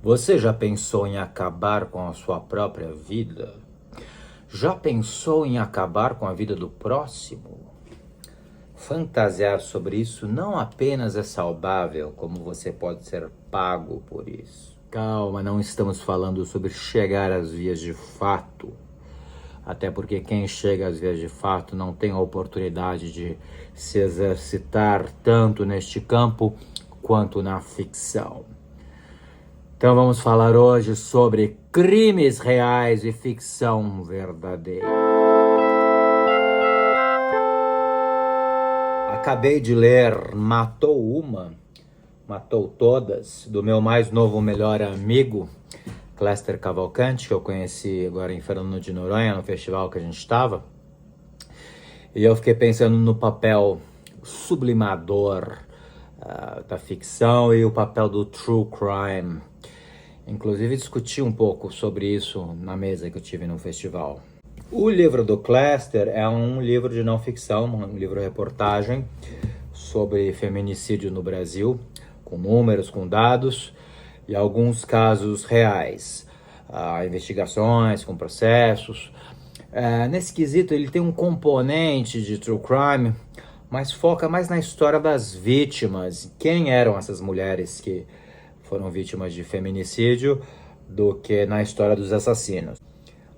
Você já pensou em acabar com a sua própria vida? Já pensou em acabar com a vida do próximo? Fantasiar sobre isso não apenas é saudável, como você pode ser pago por isso. Calma, não estamos falando sobre chegar às vias de fato. Até porque quem chega às vias de fato não tem a oportunidade de se exercitar tanto neste campo quanto na ficção. Então vamos falar hoje sobre crimes reais e ficção verdadeira. Acabei de ler Matou Uma, Matou Todas, do meu mais novo melhor amigo, Cléster Cavalcante, que eu conheci agora em Fernando de Noronha, no festival que a gente estava. E eu fiquei pensando no papel sublimador da ficção e o papel do true crime. Inclusive discuti um pouco sobre isso na mesa que eu tive no festival. O livro do Cléster é um livro de não ficção, um livro-reportagem sobre feminicídio no Brasil, com números, com dados e alguns casos reais, investigações com processos. Nesse quesito ele tem um componente de true crime, mas foca mais na história das vítimas, quem eram essas mulheres que foram vítimas de feminicídio, do que na história dos assassinos.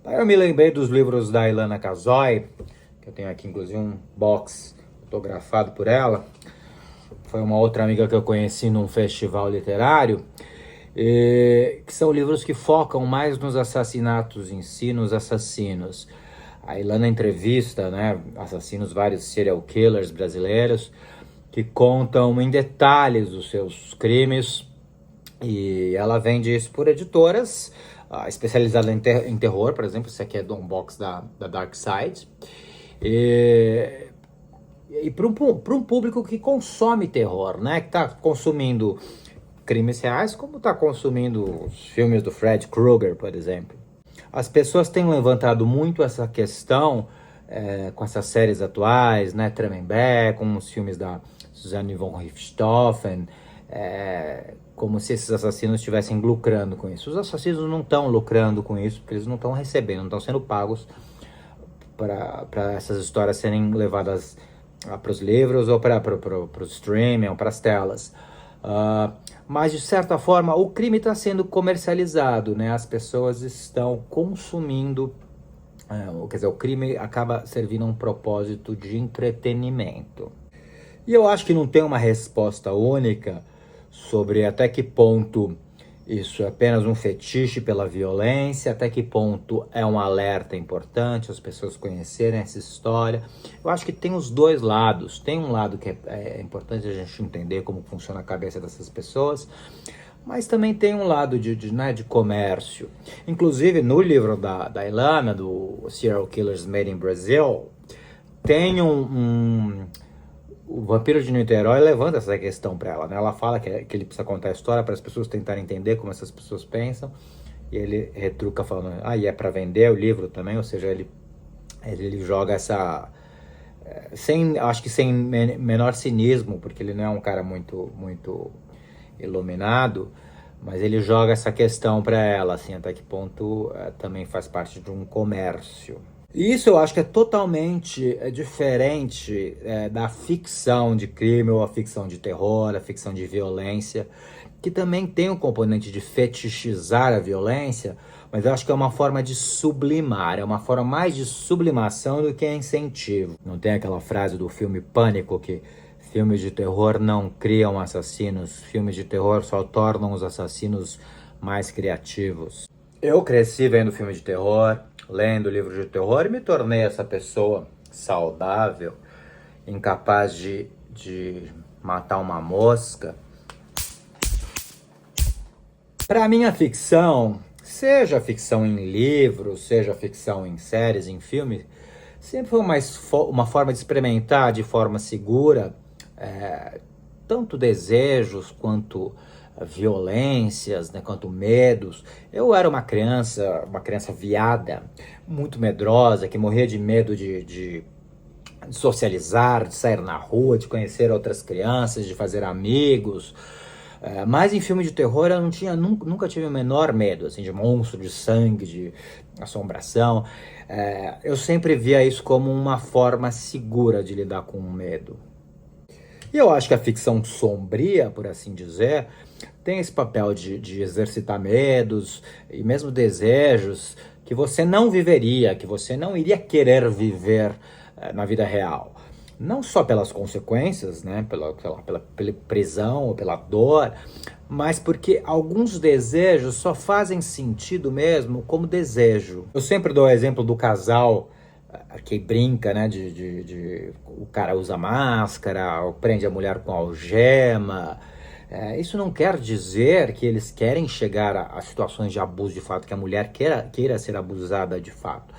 Daí eu me lembrei dos livros da Ilana Casoy, que eu tenho aqui inclusive um box fotografado por ela. Foi uma outra amiga que eu conheci num festival literário, que são livros que focam mais nos assassinatos em si, nos assassinos. A Ilana entrevista, assassinos, vários serial killers brasileiros, que contam em detalhes os seus crimes, e ela vende isso por editoras especializadas em terror, por exemplo. Esse aqui é do unbox da Dark Side. E para um público que consome terror, que está consumindo crimes reais, como está consumindo os filmes do Fred Krueger, por exemplo. As pessoas têm levantado muito essa questão com essas séries atuais, Tremembé, com os filmes da Susanne von Richthofen, como se esses assassinos estivessem lucrando com isso. Os assassinos não estão lucrando com isso, porque eles não estão recebendo, não estão sendo pagos para essas histórias serem levadas para os livros ou para o streaming ou para as telas. Mas, de certa forma, o crime está sendo comercializado, As pessoas estão consumindo, o crime acaba servindo a um propósito de entretenimento. E eu acho que não tem uma resposta única sobre até que ponto isso é apenas um fetiche pela violência, até que ponto é um alerta importante as pessoas conhecerem essa história. Eu acho que tem os dois lados. Tem um lado que é importante a gente entender como funciona a cabeça dessas pessoas, mas também tem um lado de comércio. Inclusive, no livro da Ilana, do Serial Killers Made in Brazil, tem o Vampiro de Niterói levanta essa questão para ela, Ela fala que ele precisa contar a história para as pessoas tentarem entender como essas pessoas pensam, e ele retruca falando, e é para vender o livro também, ou seja, ele joga essa... acho que sem menor cinismo, porque ele não é um cara muito iluminado, mas ele joga essa questão para ela, assim, até que ponto também faz parte de um comércio. E isso eu acho que é totalmente diferente da ficção de crime ou a ficção de terror, a ficção de violência, que também tem um componente de fetichizar a violência, mas eu acho que é uma forma de sublimar, é uma forma mais de sublimação do que incentivo. Não tem aquela frase do filme Pânico que filmes de terror não criam assassinos, filmes de terror só tornam os assassinos mais criativos. Eu cresci vendo filme de terror, lendo livro de terror, e me tornei essa pessoa saudável, incapaz de matar uma mosca. Para mim, a ficção, seja ficção em livros, seja ficção em séries, em filmes, sempre foi uma forma de experimentar de forma segura tanto desejos quanto violências, quanto medos. Eu era uma criança viada, muito medrosa, que morria de medo de socializar, de sair na rua, de conhecer outras crianças, de fazer amigos. Mas em filme de terror eu não tinha, nunca tive o menor medo, assim, de monstro, de sangue, de assombração. Eu sempre via isso como uma forma segura de lidar com o medo. E eu acho que a ficção sombria, por assim dizer, tem esse papel de exercitar medos e mesmo desejos que você não viveria, que você não iria querer viver na vida real. Não só pelas consequências, né, pela prisão ou pela dor, mas porque alguns desejos só fazem sentido mesmo como desejo. Eu sempre dou o exemplo do casal que brinca, né, o cara usa máscara, prende a mulher com algema. Isso não quer dizer que eles querem chegar a situações de abuso de fato, que a mulher queira ser abusada de fato.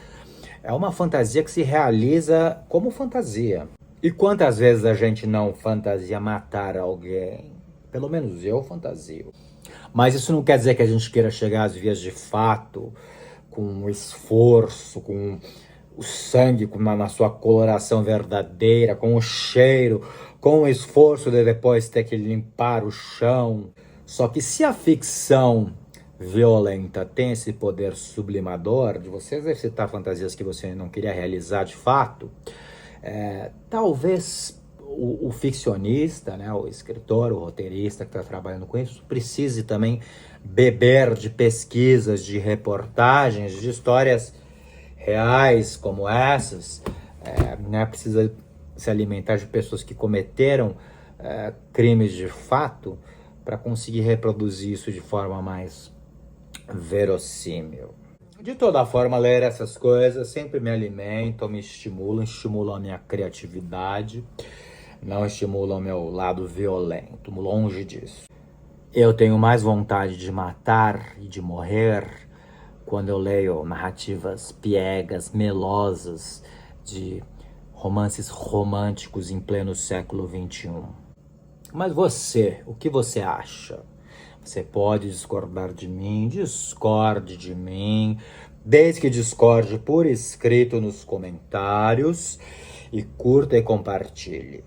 É uma fantasia que se realiza como fantasia. E quantas vezes a gente não fantasia matar alguém? Pelo menos eu fantasio. Mas isso não quer dizer que a gente queira chegar às vias de fato, com esforço, com o sangue na sua coloração verdadeira, com o cheiro, com o esforço de depois ter que limpar o chão. Só que se a ficção violenta tem esse poder sublimador de você exercitar fantasias que você não queria realizar de fato, talvez o ficcionista, né, o escritor, o roteirista que está trabalhando com isso, precise também beber de pesquisas, de reportagens, de histórias reais como essas, né, precisa se alimentar de pessoas que cometeram crimes de fato para conseguir reproduzir isso de forma mais verossímil. De toda forma, ler essas coisas sempre me alimentam, me estimulam a minha criatividade, não estimulam o meu lado violento, longe disso. Eu tenho mais vontade de matar e de morrer quando eu leio narrativas piegas, melosas, de romances românticos em pleno século XXI. Mas você, o que você acha? Você pode discordar de mim, discorde de mim, desde que discorde por escrito nos comentários, e curta e compartilhe.